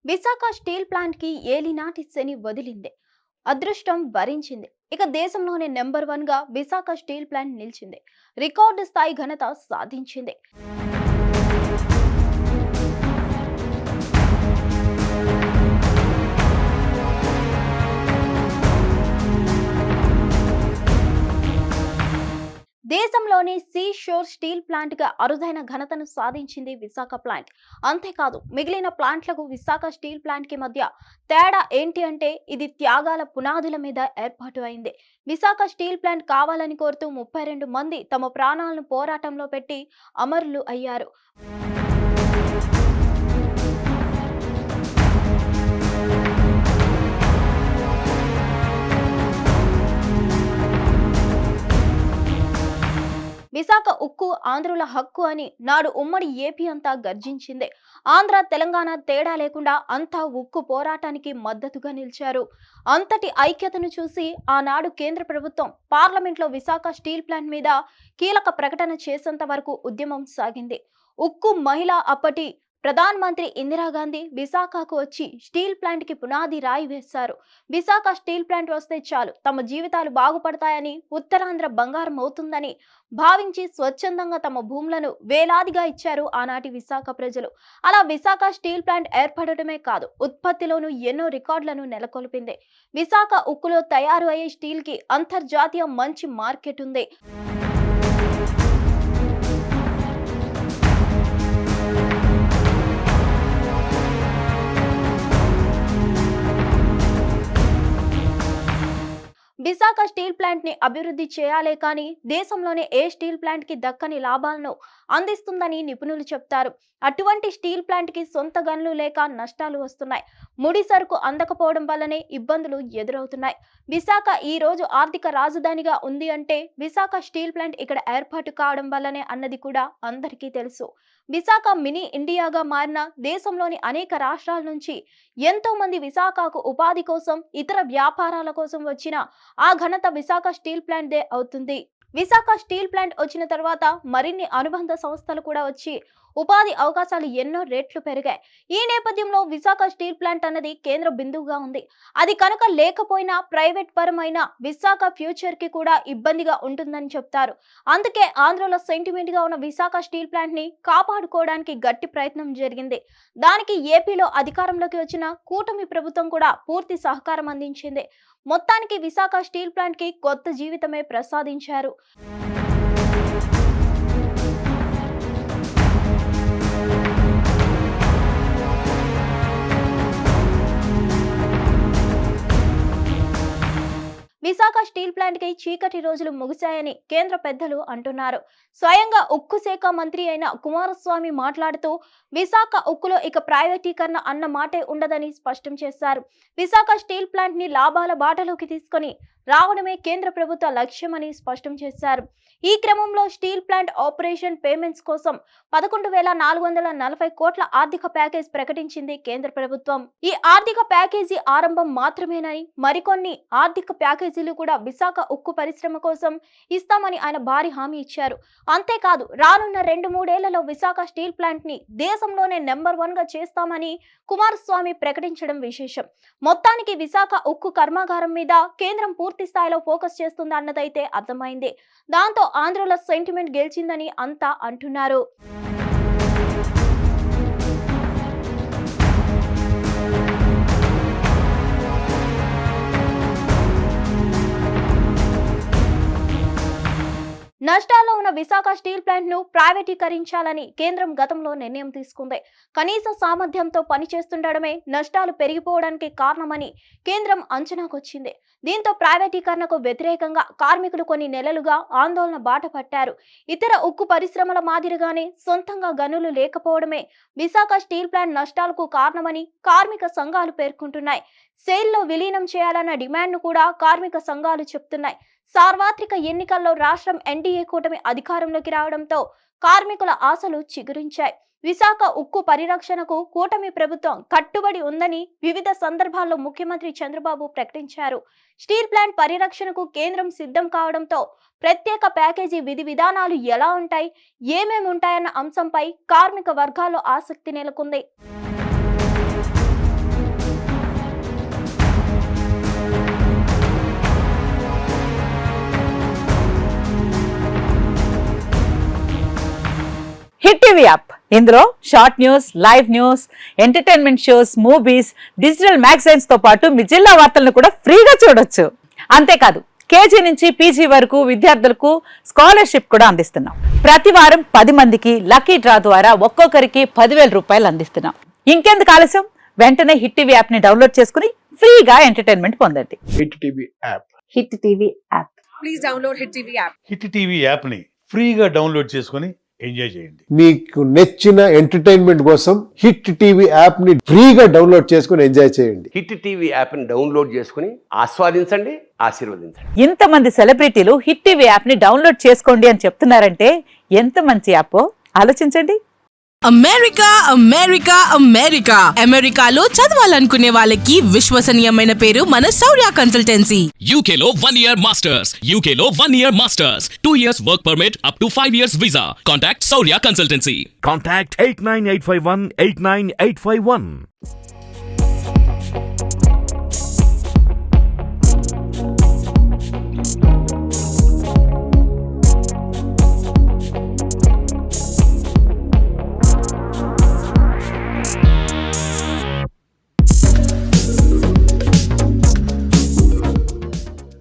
Visakha steel plant కి ఏలినాటి శని వదిలింది. అదృష్టం భరించింది. ఇక దేశంలోనే నెంబర్ 1 గా విశాఖ స్టీల్ ప్లాంట్ నిలిచింది. రికార్డు స్థాయి ఘనత సాధించింది. దేశంలోని సీ షోర్ స్టీల్ ప్లాంట్ గా అరుదైన ఘనతను సాధించింది విశాఖ ప్లాంట్. అంతేకాదు మిగిలిన ప్లాంట్లకు విశాఖ స్టీల్ ప్లాంట్ కి మధ్య తేడా ఏంటి అంటే ఇది త్యాగాల పునాదుల మీద ఏర్పాటు అయింది. విశాఖ స్టీల్ ప్లాంట్ కావాలని కోరుతూ 32 మంది తమ ప్రాణాలను పోరాటంలో పెట్టి అమరులు అయ్యారు. విశాఖ ఉక్కు ఆంధ్రుల హక్కు అని నాడు ఉమ్మడి ఏపీ అంతా గర్జించింది. ఆంధ్ర తెలంగాణ తేడా లేకుండా అంతా ఉక్కు పోరాటానికి మద్దతుగా నిలిచారు. అంతటి ఐక్యతను చూసి ఆనాడు కేంద్ర ప్రభుత్వం పార్లమెంట్లో విశాఖ స్టీల్ ప్లాంట్ మీద కీలక ప్రకటన చేసేంత వరకు ఉద్యమం సాగింది. ఉక్కు మహిళ అప్పటి ప్రధానమంత్రి ఇందిరాగాంధీ విశాఖకు వచ్చి స్టీల్ ప్లాంట్ కి పునాది రాయి వేశారు. విశాఖ స్టీల్ ప్లాంట్ వస్తే చాలు తమ జీవితాలు బాగుపడతాయని, ఉత్తరాంధ్ర బంగారం అవుతుందని భావించి స్వచ్ఛందంగా తమ భూములను వేలాదిగా ఇచ్చారు ఆనాటి విశాఖ ప్రజలు. అలా విశాఖ స్టీల్ ప్లాంట్ ఏర్పడటమే కాదు, ఉత్పత్తిలోనూ ఎన్నో రికార్డులను నెలకొల్పింది. విశాఖ ఉక్కులో తయారు అయ్యే స్టీల్ కి అంతర్జాతీయ మంచి మార్కెట్ ఉంది. విశాఖ స్టీల్ ప్లాంట్ ని అభివృద్ధి చేయాలే కానీ దేశంలోనే ఏ స్టీల్ ప్లాంట్ కి దక్కని లాభాలను అందిస్తుందని నిపుణులు చెప్తారు. అటువంటి స్టీల్ ప్లాంట్ కి సొంత గనులు లేక నష్టాలు వస్తున్నాయి. ముడి సరుకు అందకపోవడం వల్లనే ఇబ్బందులు ఎదురవుతున్నాయి. విశాఖ ఈ రోజు ఆర్థిక రాజధానిగా ఉంది అంటే విశాఖ స్టీల్ ప్లాంట్ ఇక్కడ ఏర్పాటు కావడం వల్లనే అన్నది కూడా అందరికీ తెలుసు. విశాఖ మినీ ఇండియాగా మారిన దేశంలోని అనేక రాష్ట్రాల నుంచి ఎంతో మంది విశాఖకు ఉపాధి కోసం, ఇతర వ్యాపారాల కోసం వచ్చిన ఆ ఘనత విశాఖ స్టీల్ ప్లాంట్ దే అవుతుంది. విశాఖ స్టీల్ ప్లాంట్ వచ్చిన తర్వాత మరిన్ని అనుబంధ సంస్థలు కూడా వచ్చి ఉపాధి అవకాశాలు ఎన్నో రెట్లు పెరిగాయి. ఈ నేపథ్యంలో విశాఖ స్టీల్ ప్లాంట్ అన్నది కేంద్ర బిందువుగా ఉంది. అది కనుక లేకపోయినా ప్రైవేట్ పరమైన విశాఖ ఫ్యూచర్ కి కూడా ఇబ్బందిగా ఉంటుందని చెప్తారు. అందుకే ఆంధ్రలో సెంటిమెంట్ గా ఉన్న విశాఖ స్టీల్ ప్లాంట్ ని కాపాడుకోవడానికి గట్టి ప్రయత్నం జరిగింది. దానికి ఏపీలో అధికారంలోకి వచ్చిన కూటమి ప్రభుత్వం కూడా పూర్తి సహకారం అందించింది. మొత్తానికి విశాఖ స్టీల్ ప్లాంట్ కి కొత్త జీవితమే ప్రసాదించారు. విశాఖ స్టీల్ ప్లాంట్ కి చీకటి రోజులు ముగిశాయని కేంద్ర పెద్దలు అంటున్నారు. స్వయంగా ఉక్కు శాఖ మంత్రి అయిన కుమారస్వామి మాట్లాడుతూ విశాఖ ఉక్కులో ఇక ప్రైవేటీకరణ అన్న మాటే ఉండదని స్పష్టం చేశారు. విశాఖ స్టీల్ ప్లాంట్ ని లాభాల బాటలోకి తీసుకొని రావడమే కేంద్ర ప్రభుత్వ లక్ష్యమని స్పష్టం చేశారు. ఈ క్రమంలో స్టీల్ ప్లాంట్ ఆపరేషన్ పేమెంట్స్ కోసం 11,440 కోట్ల ఆర్థిక ప్యాకేజ్ ప్రకటించింది కేంద్ర ప్రభుత్వం. ఈ ఆర్థిక ప్యాకేజీ ఆరంభం మాత్రమేనని, మరికొన్ని ఆర్థిక ప్యాకేజీలు కూడా విశాఖ ఉక్కు పరిశ్రమ కోసం ఇస్తామని ఆయన భారీ హామీ ఇచ్చారు. అంతేకాదు రానున్న 2-3 ఏళ్లలో విశాఖ స్టీల్ ప్లాంట్ ని దేశంలోనే నెంబర్ 1 గా చేస్తామని కుమారస్వామి ప్రకటించడం విశేషం. మొత్తానికి విశాఖ ఉక్కు కర్మాగారం మీద కేంద్రం పూర్తి స్థాయిలో ఫోకస్ చేస్తుంది అన్నదైతే అర్థమైంది. దాంతో ఆంధ్రుల సెంటిమెంట్ గెలిచిందని అంతా అంటున్నారు. నష్టాల్లో ఉన్న విశాఖ స్టీల్ ప్లాంట్ ను ప్రైవేటీకరించాలని కేంద్రం గతంలో నిర్ణయం తీసుకుంది. కనీస సామర్థ్యంతో పనిచేస్తుండడమే నష్టాలు పెరిగిపోవడానికి కారణమని కేంద్రం అంచనాకొచ్చింది. దీంతో ప్రైవేటీకరణకు వ్యతిరేకంగా కార్మికులు కొన్ని నెలలుగా ఆందోళన బాట పట్టారు. ఇతర ఉక్కు పరిశ్రమల మాదిరిగానే సొంతంగా గనులు లేకపోవడమే విశాఖ స్టీల్ ప్లాంట్ నష్టాలకు కారణమని కార్మిక సంఘాలు పేర్కొంటున్నాయి. సేల్లో విలీనం చేయాలన్న డిమాండ్ను కూడా కార్మిక సంఘాలు చెప్తున్నాయి. సార్వత్రిక ఎన్నికల్లో రాష్ట్రం ఎన్డీఏ కూటమి అధికారంలోకి రావడంతో కార్మికుల ఆశలు చిగురించాయి. విశాఖ ఉక్కు పరిరక్షణకు కూటమి ప్రభుత్వం కట్టుబడి ఉందని వివిధ సందర్భాల్లో ముఖ్యమంత్రి చంద్రబాబు ప్రకటించారు. స్టీల్ ప్లాంట్ పరిరక్షణకు కేంద్రం సిద్ధం కావడంతో ప్రత్యేక ప్యాకేజీ విధి విధానాలు ఎలా ఉంటాయి, ఏమేమి ఉంటాయన్న అంశంపై కార్మిక వర్గాల్లో ఆసక్తి నెలకొంది. టీవీ యాప్ ఇందులో short news, live news, entertainment shows, movies, digital magazines తో పాటు మీ జిల్లా వార్తలను కూడా ఫ్రీగా చూడొచ్చు. అంతేకాదు కేజీ నుంచి పీజీ వరకు విద్యార్థులకు స్కాలర్షిప్ కూడా అందిస్తున్నాం. ప్రతి వారం 10 మందికి లక్కీ డ్రా ద్వారా ఒక్కొక్కరికి 10,000 రూపాయలు అందిస్తున్నాం. ఇంకెందుకు ఆలస్యం, వెంటనే హిట్ టీవీ యాప్ ని డౌన్లోడ్ చేసుకుని ఫ్రీగా ఎంటర్టైన్మెంట్ పొందండి. Hit TV app. Hit TV app. Please download hit TV app. Hit TV app ని ఫ్రీగా డౌన్లోడ్ చేసుకుని ఎంజాయ్ చేయండి. మీకు నచ్చిన ఎంటర్టైన్మెంట్ కోసం హిట్ టీవీ యాప్ ని ఫ్రీగా డౌన్లోడ్ చేసుకుని ఎంజాయ్ చేయండి. హిట్ టీవీ యాప్ని డౌన్లోడ్ చేసుకుని ఆస్వాదించండి, ఆశీర్వదించండి. ఇంతమంది సెలబ్రిటీలు హిట్ టీవీ యాప్ ని డౌన్లోడ్ చేసుకోండి అని చెప్తున్నారంటే ఎంత మంచి యాప్ ఆలోచించండి. అమెరికా అమెరికా అమెరికా అమెరికాలో చదవాలనుకునే వాళ్ళకి విశ్వసనీయమైన పేరు మన శౌర్య కన్సల్టెన్సీ. UK లో 1 year masters. UK లో 1 year masters. 2 years work permit up to 5 years visa. Contact Saurya Consultancy. Contact 89851 89851.